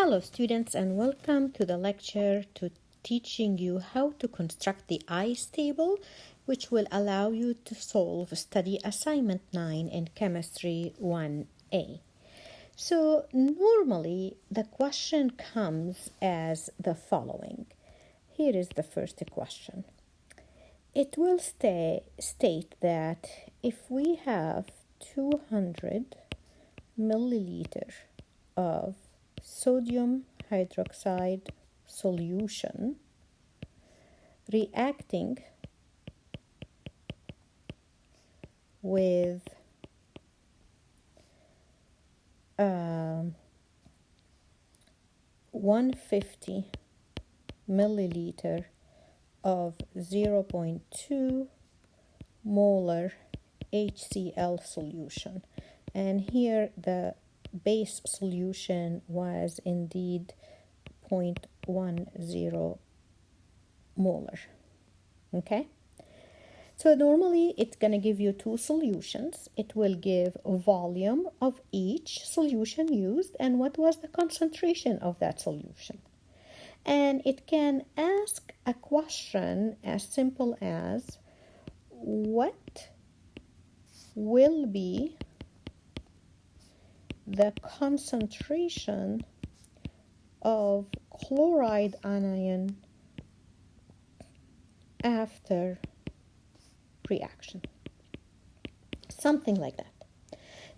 Hello students, and welcome to the lecture to teaching you how to construct the ICE table, which will allow you to solve study assignment 9 in chemistry 1A. So normally the question comes as the following. Here is the first question. It will state that if we have 200 milliliter of sodium hydroxide solution reacting with 150 milliliter of 0.2 molar HCl solution, and here the base solution was indeed 0.10 molar. Okay, so normally it's going to give you two solutions. It will give a volume of each solution used and what was the concentration of that solution. And it can ask a question as simple as, what will be the concentration of chloride anion after reaction? Something like that.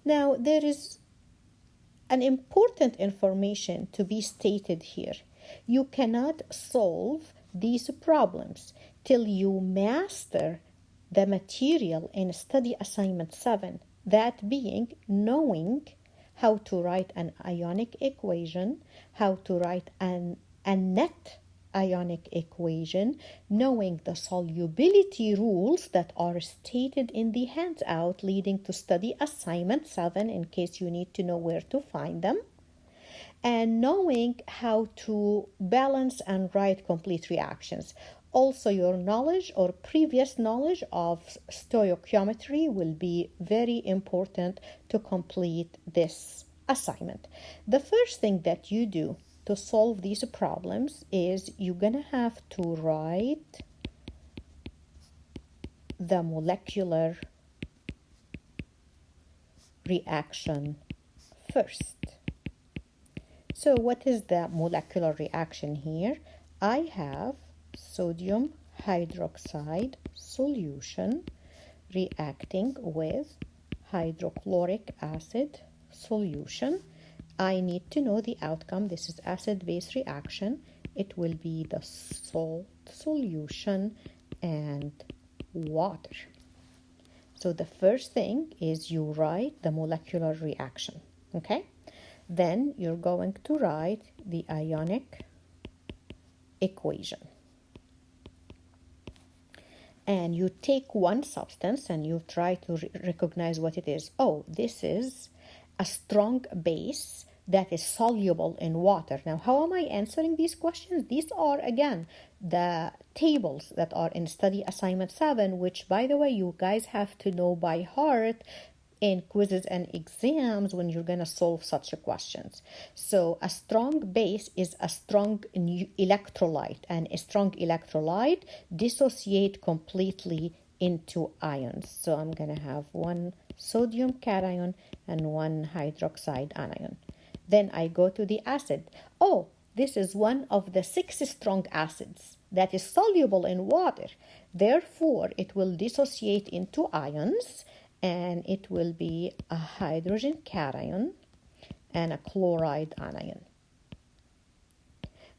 Now, there is an important information to be stated here. You cannot solve these problems till you master the material in study assignment 7, that being knowing how to write an ionic equation, how to write a net ionic equation, knowing the solubility rules that are stated in the handout leading to study assignment 7 in case you need to know where to find them, and knowing how to balance and write complete reactions. Also, your knowledge or previous knowledge of stoichiometry will be very important to complete this assignment. The first thing that you do to solve these problems is you're going to have to write the molecular reaction first. So what is the molecular reaction here? I have sodium hydroxide solution reacting with hydrochloric acid solution. I need to know the outcome. This is acid-base reaction. It will be the salt solution and water. So the first thing is you write the molecular reaction, okay? Then you're going to write the ionic equation. And you take one substance and you try to recognize what it is. Oh, this is a strong base that is soluble in water. Now, how am I answering these questions? These are, again, the tables that are in study assignment 7, which, by the way, you guys have to know by heart in quizzes and exams when you're going to solve such questions. So a strong base is a strong electrolyte, and a strong electrolyte dissociate completely into ions. So I'm going to have one sodium cation and one hydroxide anion. Then I go to the acid. Oh, this is one of the 6 strong acids that is soluble in water. Therefore, it will dissociate into ions, and it will be a hydrogen cation and a chloride anion.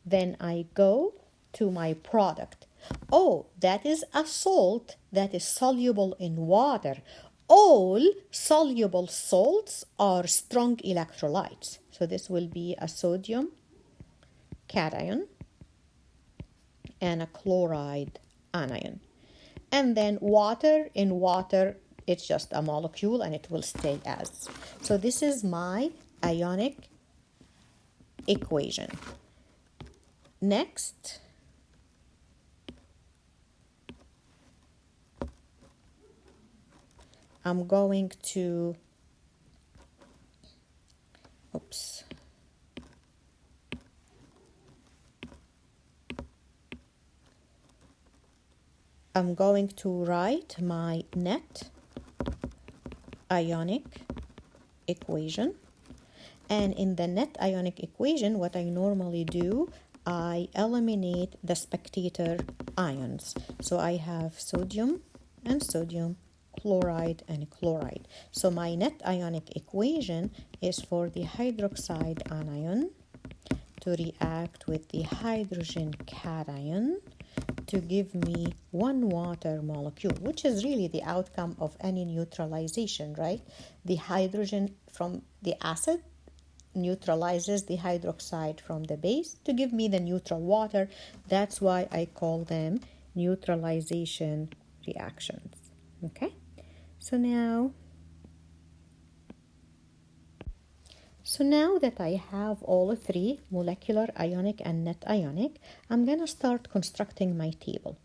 Then I go to my product. Oh, that is a salt that is soluble in water. All soluble salts are strong electrolytes. So this will be a sodium cation and a chloride anion. And then water, in water, it's just a molecule and it will stay as. So this is my ionic equation. Next, I'm going to, I'm going to write my net ionic equation. And in the net ionic equation, what I normally do, I eliminate the spectator ions. So I have sodium and sodium, chloride and chloride. So my net ionic equation is for the hydroxide anion to react with the hydrogen cation to give me one water molecule, which is really the outcome of any neutralization, right? The hydrogen from the acid neutralizes the hydroxide from the base to give me the neutral water. That's why I call them neutralization reactions. Okay, so now that I have all three, molecular, ionic, and net ionic, I'm going to start constructing my table.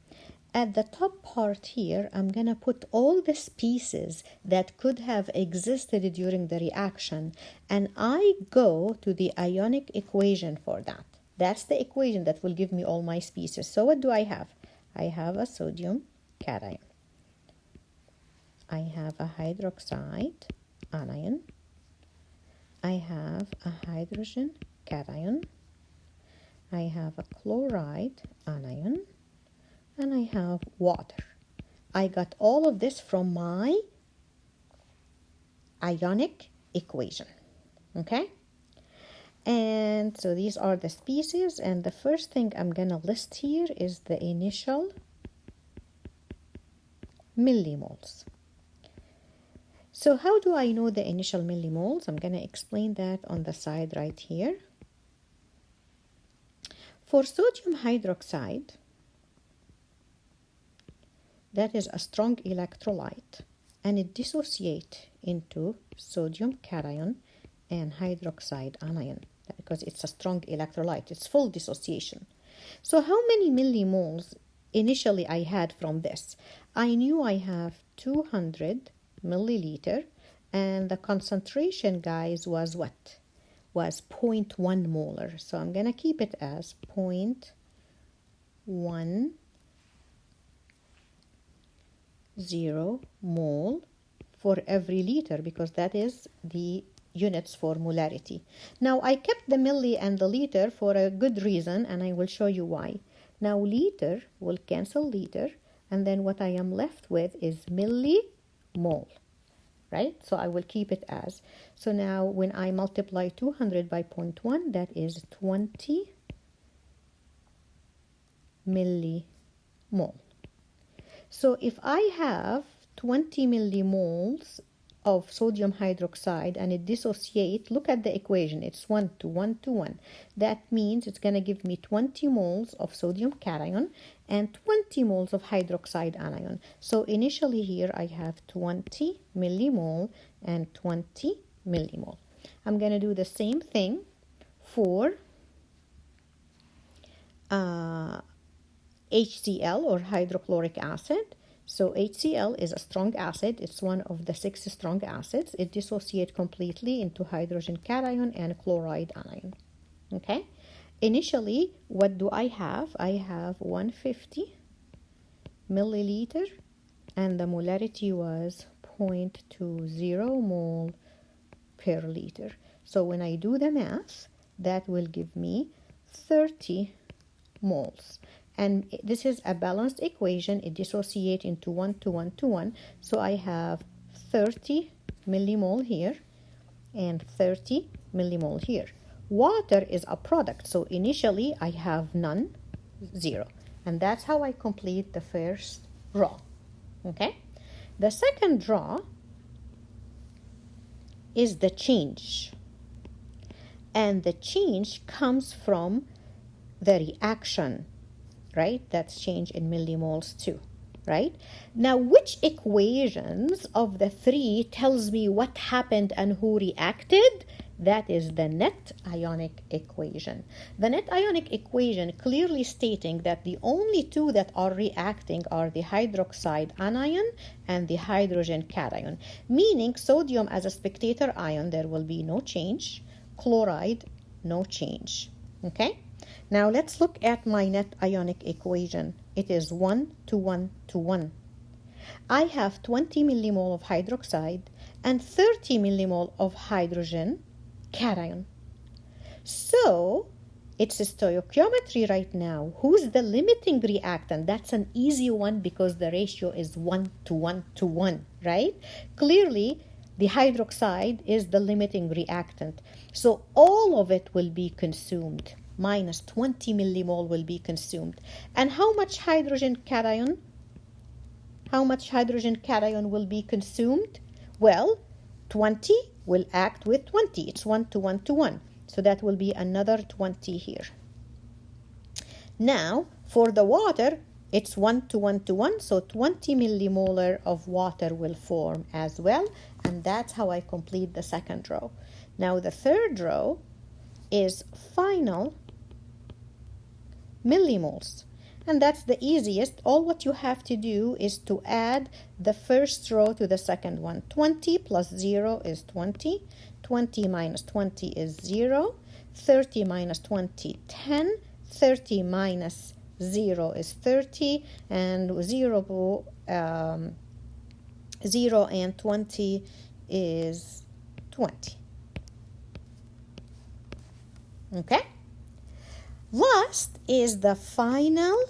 At the top part here, I'm going to put all the species that could have existed during the reaction, and I go to the ionic equation for that. That's the equation that will give me all my species. So what do I have? I have a sodium cation. I have a hydroxide anion. I have a hydrogen cation. I have a chloride anion. And I have water. I got all of this from my ionic equation. Okay? And so these are the species. And the first thing I'm going to list here is the initial millimoles. So how do I know the initial millimoles? I'm going to explain that on the side right here. For sodium hydroxide, that is a strong electrolyte, and it dissociates into sodium cation and hydroxide anion because it's a strong electrolyte. It's full dissociation. So how many millimoles initially I had from this? I knew I have 200 milliliter, and the concentration, guys, was what? Was 0.1 molar. So I'm going to keep it as 0.10 mole for every liter, because that is the units for molarity. Now I kept the milli and the liter for a good reason, and I will show you why. Now liter will cancel liter, and then what I am left with is millimole, right? So I will keep it as. So now when I multiply 200 by 0.1, that is 20 millimole. So if I have 20 millimoles of sodium hydroxide and it dissociates, look at the equation, it's 1 to 1 to 1. That means it's going to give me 20 moles of sodium cation and 20 moles of hydroxide anion. So initially here I have 20 millimole and 20 millimole. I'm going to do the same thing for HCl, or hydrochloric acid. So HCl is a strong acid. It's one of the 6 strong acids. It dissociates completely into hydrogen cation and chloride anion. Okay. Initially, what do I have? I have 150 milliliter, and the molarity was 0.20 mole per liter. So when I do the math, that will give me 30 moles. And this is a balanced equation. It dissociates into 1 to 1 to 1. So I have 30 millimole here and 30 millimole here. Water is a product. So initially I have none, 0. And that's how I complete the first row. Okay. The second row is the change. And the change comes from the reaction, right? That's change in millimoles too, right? Now, which equations of the 3 tells me what happened and who reacted? That is the net ionic equation. The net ionic equation clearly stating that the only 2 that are reacting are the hydroxide anion and the hydrogen cation, meaning sodium as a spectator ion, there will be no change. Chloride, no change. Okay? Now let's look at my net ionic equation. It is 1 to 1 to 1. I have 20 millimole of hydroxide and 30 millimole of hydrogen cation. So it's a stoichiometry right now. Who's the limiting reactant? That's an easy one because the ratio is 1 to 1 to 1, right? Clearly, the hydroxide is the limiting reactant. So all of it will be consumed. Minus 20 millimole will be consumed. And how much hydrogen cation? How much hydrogen cation will be consumed? Well, 20 will act with 20. It's 1 to 1 to 1. So that will be another 20 here. Now, for the water, it's 1 to 1 to 1. So 20 millimolar of water will form as well. And that's how I complete the second row. Now, the third row is final millimoles. And that's the easiest. All what you have to do is to add the first row to the second one. 20 plus 0 is 20. 20 minus 20 is 0. 30 minus 20, 10. 30 minus 0 is 30. And 0 and 20 is 20. Okay? Last is the final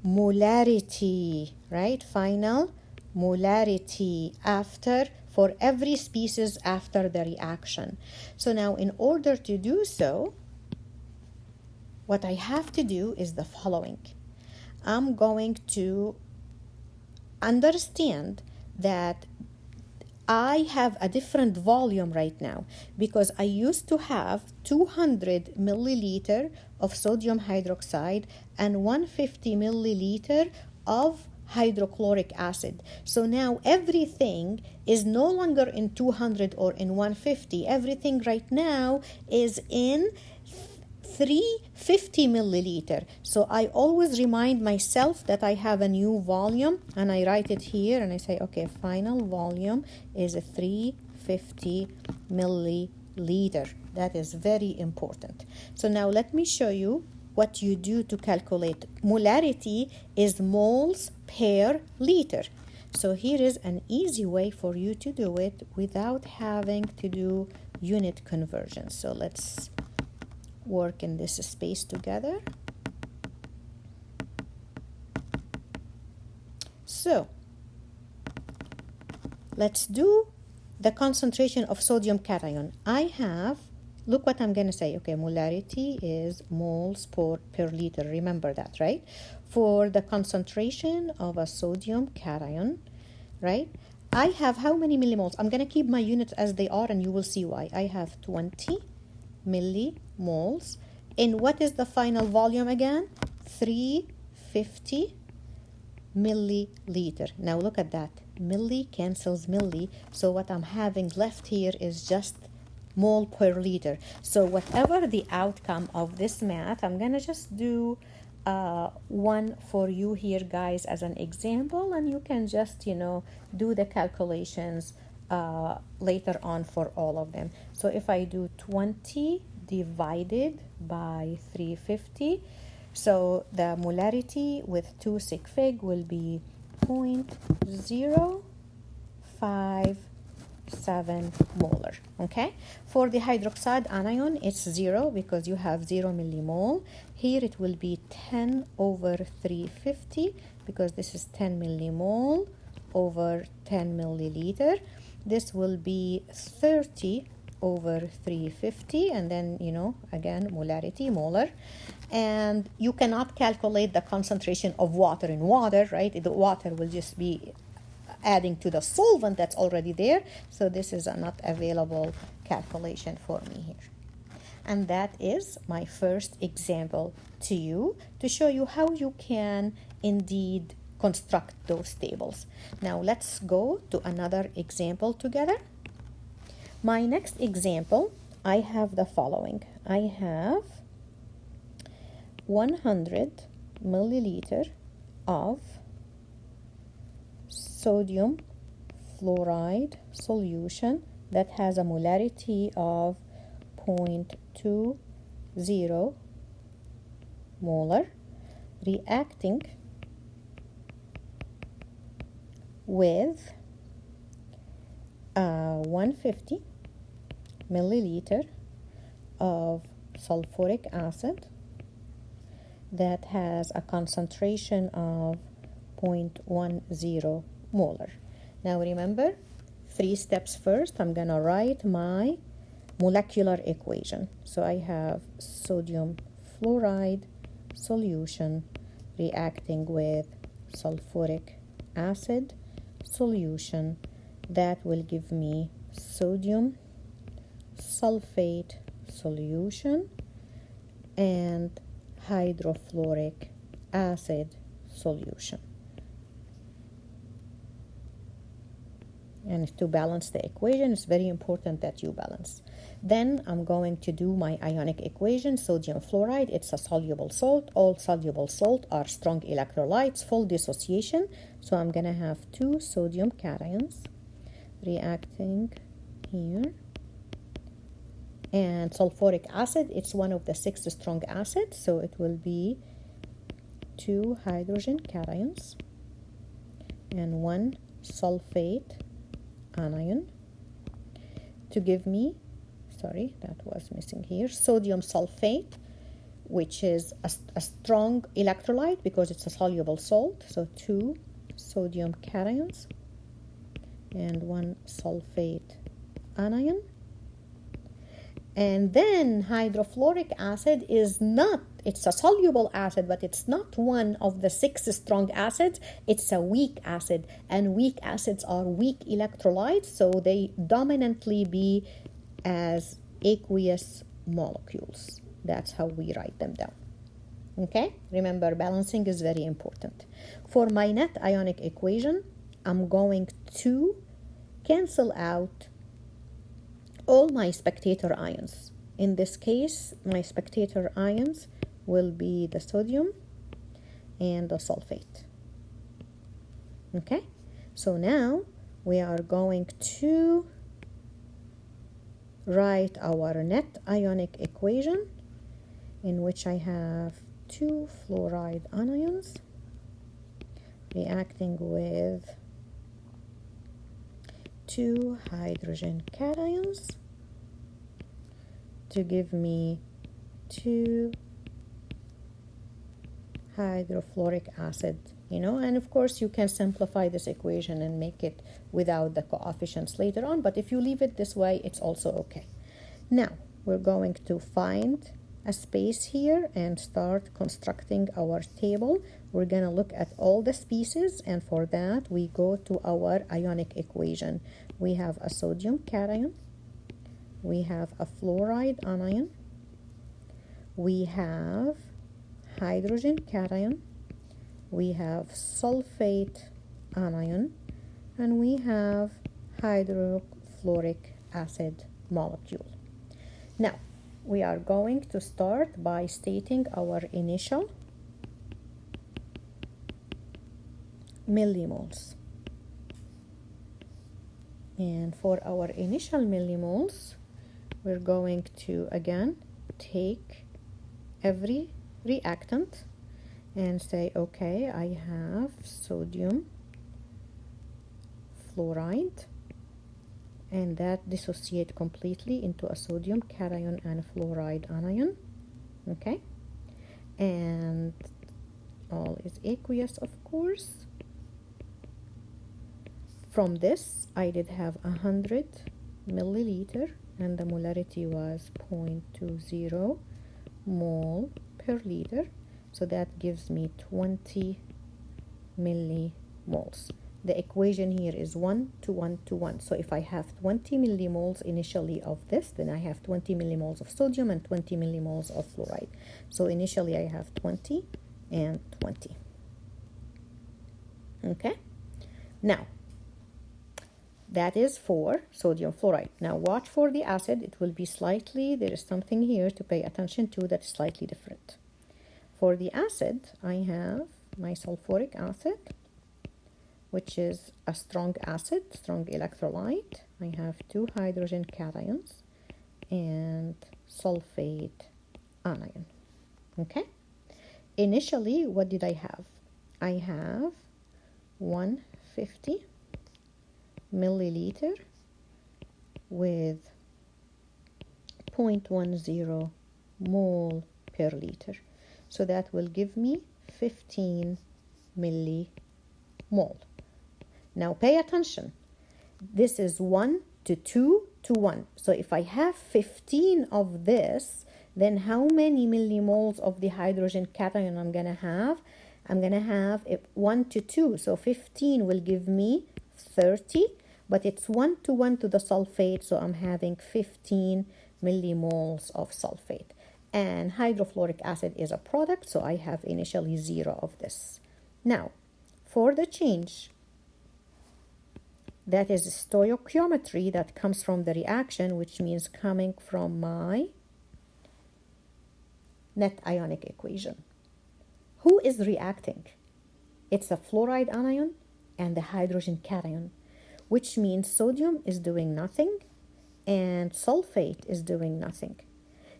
molarity, right? Final molarity for every species after the reaction. So now in order to do so, what I have to do is the following. I'm going to understand that I have a different volume right now because I used to have 200 milliliter of sodium hydroxide and 150 milliliter of hydrochloric acid. So now everything is no longer in 200 or in 150. Everything right now is in 350 milliliter. So I always remind myself that I have a new volume and I write it here and I say, okay, final volume is a 350 milliliter. That is very important. So now let me show you what you do to calculate. Molarity is moles per liter. So here is an easy way for you to do it without having to do unit conversion. So let's work in this space together. So let's do the concentration of sodium cation. I have, look what I'm going to say. Okay, molarity is moles per liter. Remember that, right? For the concentration of a sodium cation, right? I have how many millimoles? I'm going to keep my units as they are and you will see why. I have 20 millimoles. And what is the final volume again? 350 milliliter. Now look at that. Milli cancels milli. So what I'm having left here is just mole per liter. So whatever the outcome of this math, I'm going to just do one for you here, guys, as an example. And you can just, do the calculations later on for all of them. So if I do 20 divided by 350, so the molarity with 2 sig fig will be 0.057 molar. Okay, for the hydroxide anion it's 0 because you have 0 millimole. Here it will be 10 over 350 because this is 10 millimole over 10 milliliter. This will be 30 over 350 and then again molarity, molar. And you cannot calculate the concentration of water in water, right? The water will just be adding to the solvent that's already there. So this is a not available calculation for me here. And that is my first example to you to show you how you can indeed construct those tables. Now let's go to another example together. My next example, I have the following. I have 100 milliliter of sodium fluoride solution that has a molarity of 0.20 molar reacting with 150 milliliter of sulfuric acid that has a concentration of 0.10 molar. Now remember, 3 steps first. I'm gonna write my molecular equation. So I have sodium fluoride solution reacting with sulfuric acid solution. That will give me sodium sulfate solution and hydrofluoric acid solution. And to balance the equation, it's very important that you balance. Then I'm going to do my ionic equation. Sodium fluoride, it's a soluble salt. All soluble salt are strong electrolytes, full dissociation. So I'm going to have 2 sodium cations reacting here. And sulfuric acid, it's one of the 6 strong acids, so it will be 2 hydrogen cations and 1 sulfate anion to give me, sorry, that was missing here, sodium sulfate, which is a strong electrolyte because it's a soluble salt, so 2 sodium cations and 1 sulfate anion. And then hydrofluoric acid is not, it's a soluble acid, but it's not one of the 6 strong acids. It's a weak acid, and weak acids are weak electrolytes, so they dominantly be as aqueous molecules. That's how we write them down. Okay? Remember, balancing is very important. For my net ionic equation, I'm going to cancel out all my spectator ions. In this case, my spectator ions will be the sodium and the sulfate. Okay, so now we are going to write our net ionic equation, in which I have 2 fluoride anions reacting with 2 hydrogen cations to give me 2 hydrofluoric acid, and of course you can simplify this equation and make it without the coefficients later on, but if you leave it this way, it's also okay. Now we're going to find a space here and start constructing our table. We're going to look at all the species, and for that we go to our ionic equation. We have a sodium cation, we have a fluoride anion, we have hydrogen cation, we have sulfate anion, and we have hydrofluoric acid molecule. Now we are going to start by stating our initial millimoles. And for our initial millimoles, we're going to again take every reactant and say, okay, I have sodium fluoride, and that dissociate completely into a sodium cation and a fluoride anion. Okay, and all is aqueous, of course. From this, I did have 100 milliliter, and the molarity was 0.20 mole per liter. So that gives me 20 millimoles. The equation here is 1 to 1 to 1. So if I have 20 millimoles initially of this, then I have 20 millimoles of sodium and 20 millimoles of fluoride. So initially I have 20 and 20. Okay? Now, that is for sodium fluoride. Now watch for the acid. It will be slightly, there is something here to pay attention to that is slightly different. For the acid, I have my sulfuric acid, which is a strong acid, strong electrolyte. I have 2 hydrogen cations and sulfate anion. Okay? initially, what did I have? I have 150 milliliter with 0.10 mole per liter. So that will give me 15 millimole. Now pay attention. This is 1 to 2 to 1. So if I have 15 of this, then how many millimoles of the hydrogen cation I'm going to have? I'm going to have 1 to 2. So 15 will give me 30, but it's 1 to 1 to the sulfate. So I'm having 15 millimoles of sulfate. And hydrofluoric acid is a product, so I have initially 0 of this. Now, for the change, that is stoichiometry that comes from the reaction, which means coming from my net ionic equation. Who is reacting? It's a fluoride anion and the hydrogen cation, which means sodium is doing nothing and sulfate is doing nothing.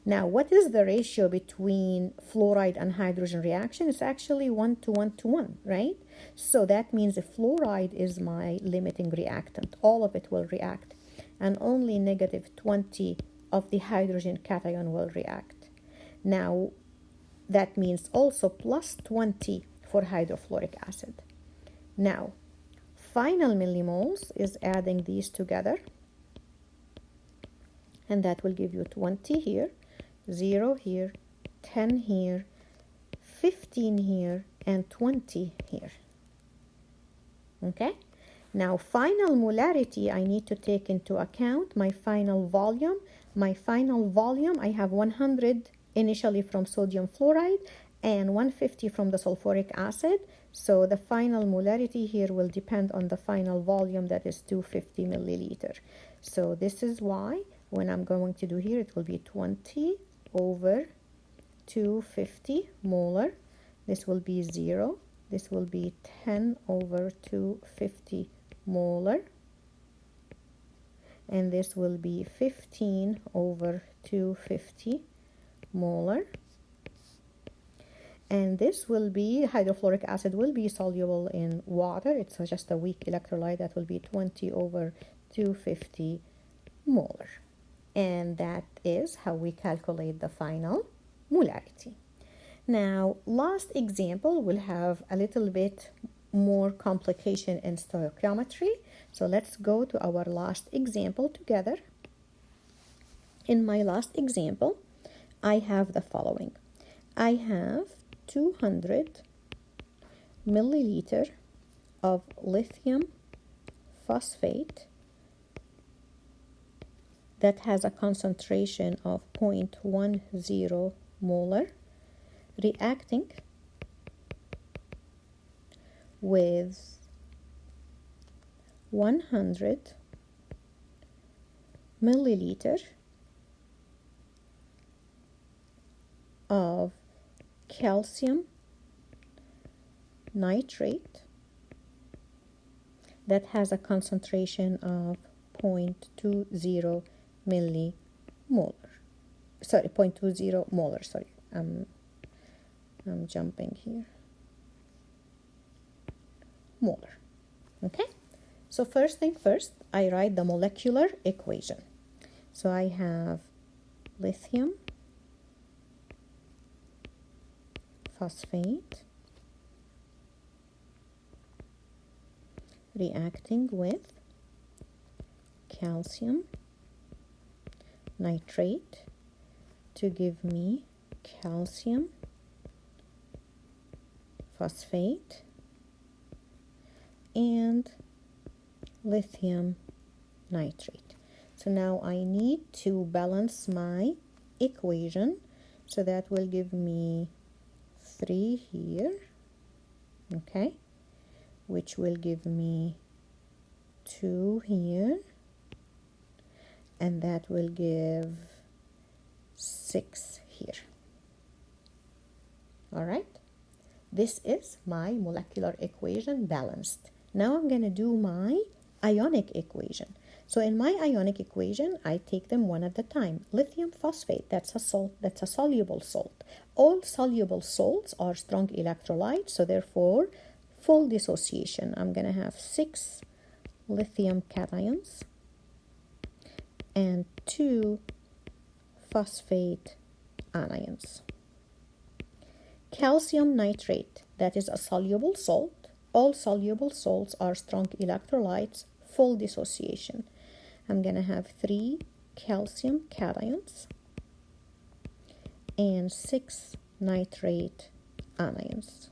Now, what is the ratio between fluoride and hydrogen reaction? It's actually 1 to 1 to 1, right? So that means if fluoride is my limiting reactant, all of it will react, and only negative 20 of the hydrogen cation will react. Now, that means also plus 20 for hydrofluoric acid. Now, final millimoles is adding these together, and that will give you 20 here, 0 here, 10 here, 15 here, and 20 here. Okay? Now, final molarity, I need to take into account my final volume. My final volume, I have 100 initially from sodium fluoride and 150 from the sulfuric acid. So the final molarity here will depend on the final volume, that is 250 milliliter. So this is why when I'm going to do here, it will be 20 over 250 molar. This will be 0. This will be 10 over 250 molar. And this will be 15 over 250 molar. And this will be, hydrofluoric acid will be soluble in water. It's just a weak electrolyte. That will be 20 over 250 molar. And that is how we calculate the final molarity. Now, last example will have a little bit more complication in stoichiometry. So let's go to our last example together. In my last example, I have the following. I have 200 milliliter of lithium phosphate that has a concentration of 0.10 molar reacting with 100 milliliter of calcium nitrate that has a concentration of 0.20 millimolar. Sorry, 0.20 molar. Sorry, I'm jumping here. Molar. Okay. So first thing first, I write the molecular equation. So I have lithium phosphate reacting with calcium nitrate to give me calcium phosphate and lithium nitrate. So now I need to balance my equation. So that will give me 3 here, okay, which will give me 2 here, and that will give 6 here. All right, this is my molecular equation balanced. Now I'm going to do my ionic equation. So in my ionic equation, I take them one at a time. Lithium phosphate, that's a salt, that's a soluble salt. All soluble salts are strong electrolytes, so therefore, full dissociation. I'm going to have 6 lithium cations and 2 phosphate anions. Calcium nitrate, that is a soluble salt. All soluble salts are strong electrolytes, full dissociation. I'm going to have 3 calcium cations and 6 nitrate anions.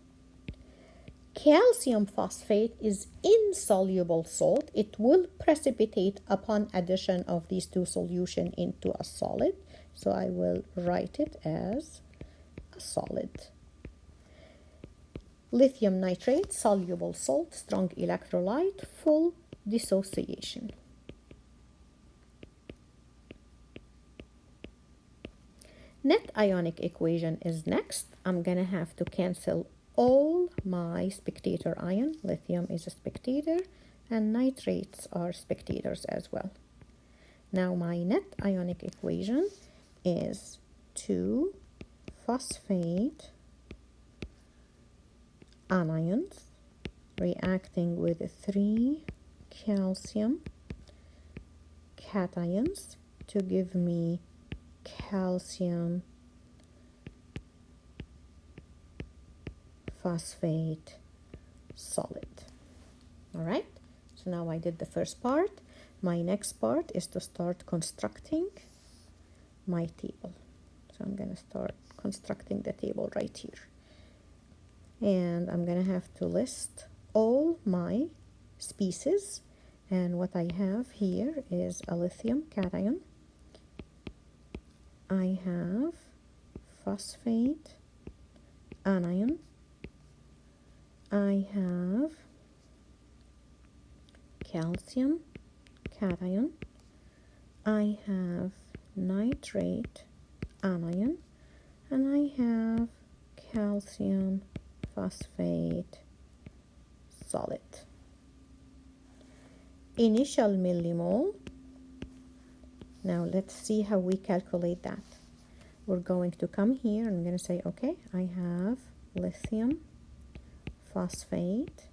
Calcium phosphate is insoluble salt. It will precipitate upon addition of these two solutions into a solid. So I will write it as a solid. Lithium nitrate, soluble salt, strong electrolyte, full dissociation. Net ionic equation is next. I'm going to have to cancel all my spectator ion. Lithium is a spectator and nitrates are spectators as well. Now my net ionic equation is 2 phosphate anions reacting with 3 calcium cations to give me calcium phosphate solid. All right, so now I did the first part. My next part is to start constructing my table. So I'm going to start constructing the table right here. And I'm going to have to list all my species. And what I have here is a lithium cation. I have phosphate anion. I have calcium cation. I have nitrate anion. And I have calcium phosphate solid. Initial millimole. Now let's see how we calculate that. We're going to come here and I'm going to say, okay, I have lithium phosphate.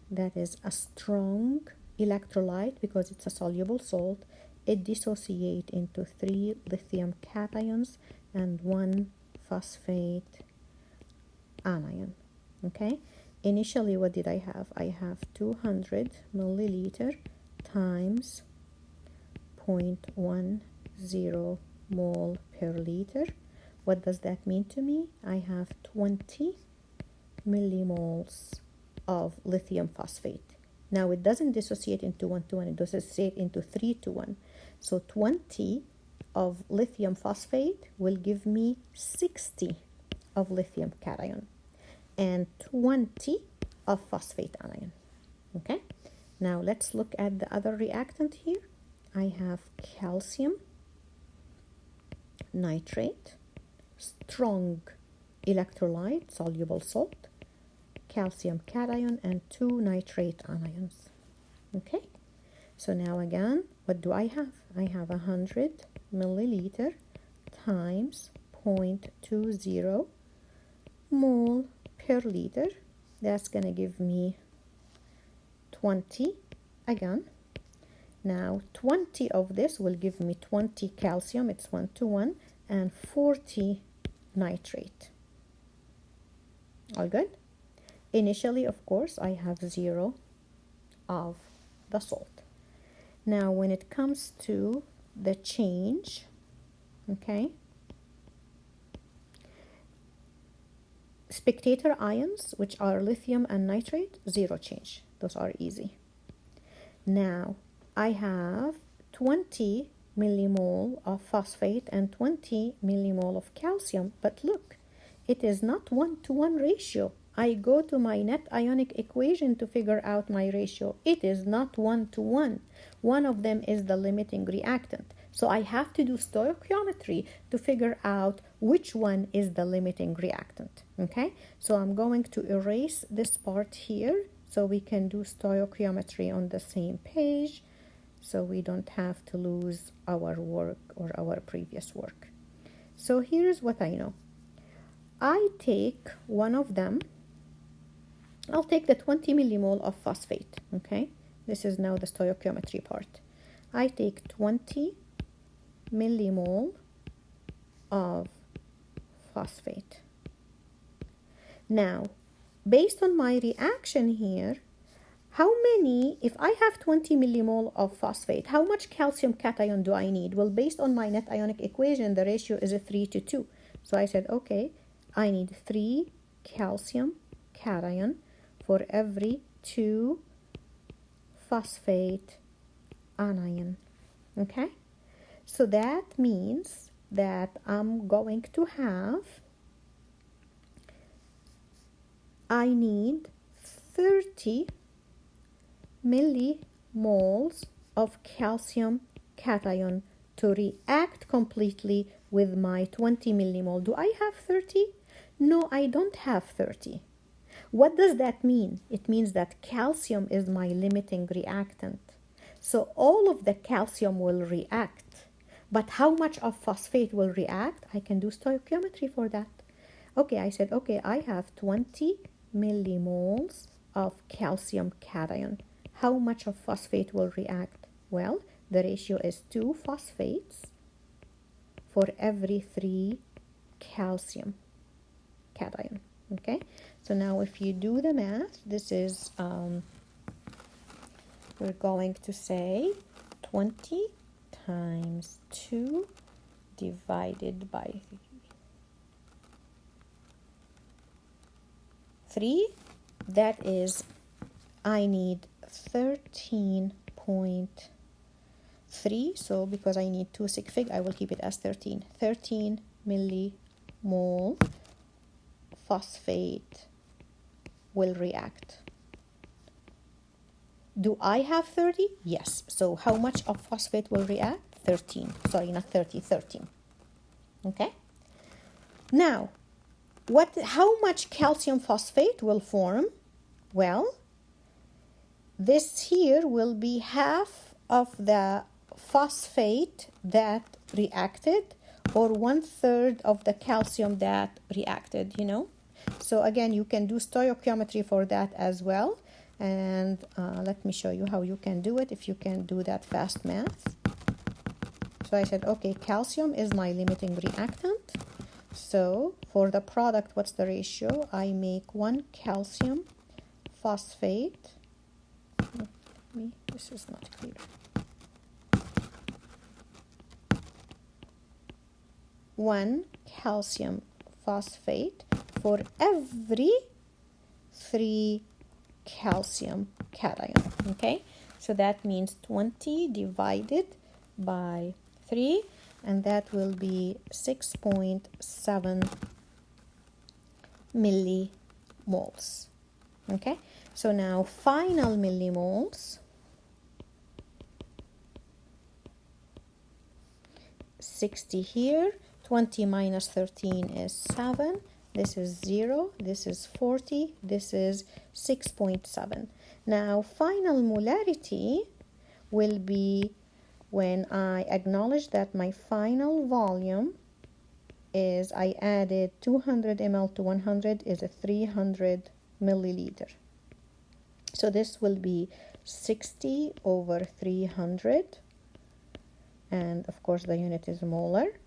That is a strong electrolyte because it's a soluble salt. It dissociates into 3 lithium cations and 1 phosphate anion. Okay, initially what did I have? I have 200 milliliter times 0.10 mole per liter. What does that mean to me? I have 20 millimoles of lithium phosphate. Now it doesn't dissociate into 1:1, it dissociates into 3:1. So 20 of lithium phosphate will give me 60 of lithium cation and 20 of phosphate anion. Okay, now let's look at the other reactant here. I have calcium nitrate, strong electrolyte, soluble salt, calcium cation, and 2 nitrate anions. Okay, so now again, what do I have? I have 100 milliliter times 0.20 mole per liter. That's going to give me 20 again. Now 20 of this will give me 20 calcium, it's 1:1, and 40 nitrate. All good? Initially, of course, I have 0 of the salt. Now when it comes to the change, okay, spectator ions, which are lithium and nitrate, 0 change. Those are easy. Now I have 20 millimole of phosphate and 20 millimole of calcium, but look, it is not 1:1 ratio. I go to my net ionic equation to figure out my ratio. It is not 1:1. One of them is the limiting reactant. So I have to do stoichiometry to figure out which one is the limiting reactant. Okay, so I'm going to erase this part here so we can do stoichiometry on the same page. so we don't have to lose our work or our previous work. So here's what I know. I take one of them. I'll take the 20 millimole of phosphate, okay? This is now the stoichiometry part. I take 20 millimole of phosphate. Now, based on my reaction here, how many, if I have 20 millimole of phosphate, how much calcium cation do I need? Well, based on my net ionic equation, the ratio is a 3:2. So I said, okay, I need 3 calcium cation for every 2 phosphate anion, okay? So that means that I'm going to have, I need 30 millimoles of calcium cation to react completely with my 20 millimole. Do I have 30? No, I don't have 30. What does that mean? It means that calcium is my limiting reactant. So all of the calcium will react. But how much of phosphate will react? I can do stoichiometry for that. Okay, I said, okay, I have 20 millimoles of calcium cation. How much of phosphate will react? Well, the ratio is 2 phosphates for every 3 calcium cation. Okay, so now if you do the math, this is, we're going to say 20 times 2 divided by 3. That is, I need 13.3. So because I need 2 sig fig, I will keep it as 13. 13 millimole phosphate will react. Do I have 30? Yes. So how much of phosphate will react? 13. Sorry, not 30, 13. Okay? Now, how much calcium phosphate will form? Well, this here will be half of the phosphate that reacted, or 1/3 of the calcium that reacted, you know. So again, you can do stoichiometry for that as well. And let me show you how you can do it if you can do that fast math. So I said, okay, calcium is my limiting reactant. So for the product, what's the ratio? I make 1 calcium phosphate. This is not clear. One calcium phosphate for every 3 calcium cation. Okay, so that means 20 divided by 3, and that will be 6.7 millimoles. Okay, so now final millimoles, 60 here, 20 minus 13 is 7, this is 0, this is 40, this is 6.7. Now final molarity will be when I acknowledge that my final volume is, I added 200 ml to 100 is a 300 milliliter. So this will be 60 over 300, and of course the unit is molar.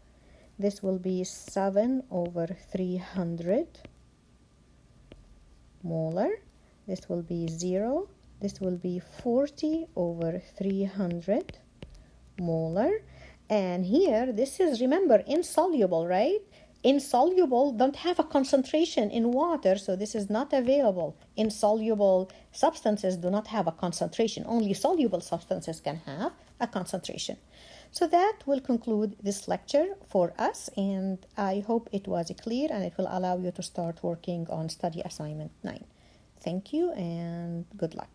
This will be 7 over 300 molar. This will be 0. This will be 40 over 300 molar. And here, this is, remember, insoluble, right? Insoluble don't have a concentration in water, so this is not available. Insoluble substances do not have a concentration. Only soluble substances can have a concentration. So that will conclude this lecture for us, and I hope it was clear and it will allow you to start working on study assignment 9. Thank you and good luck.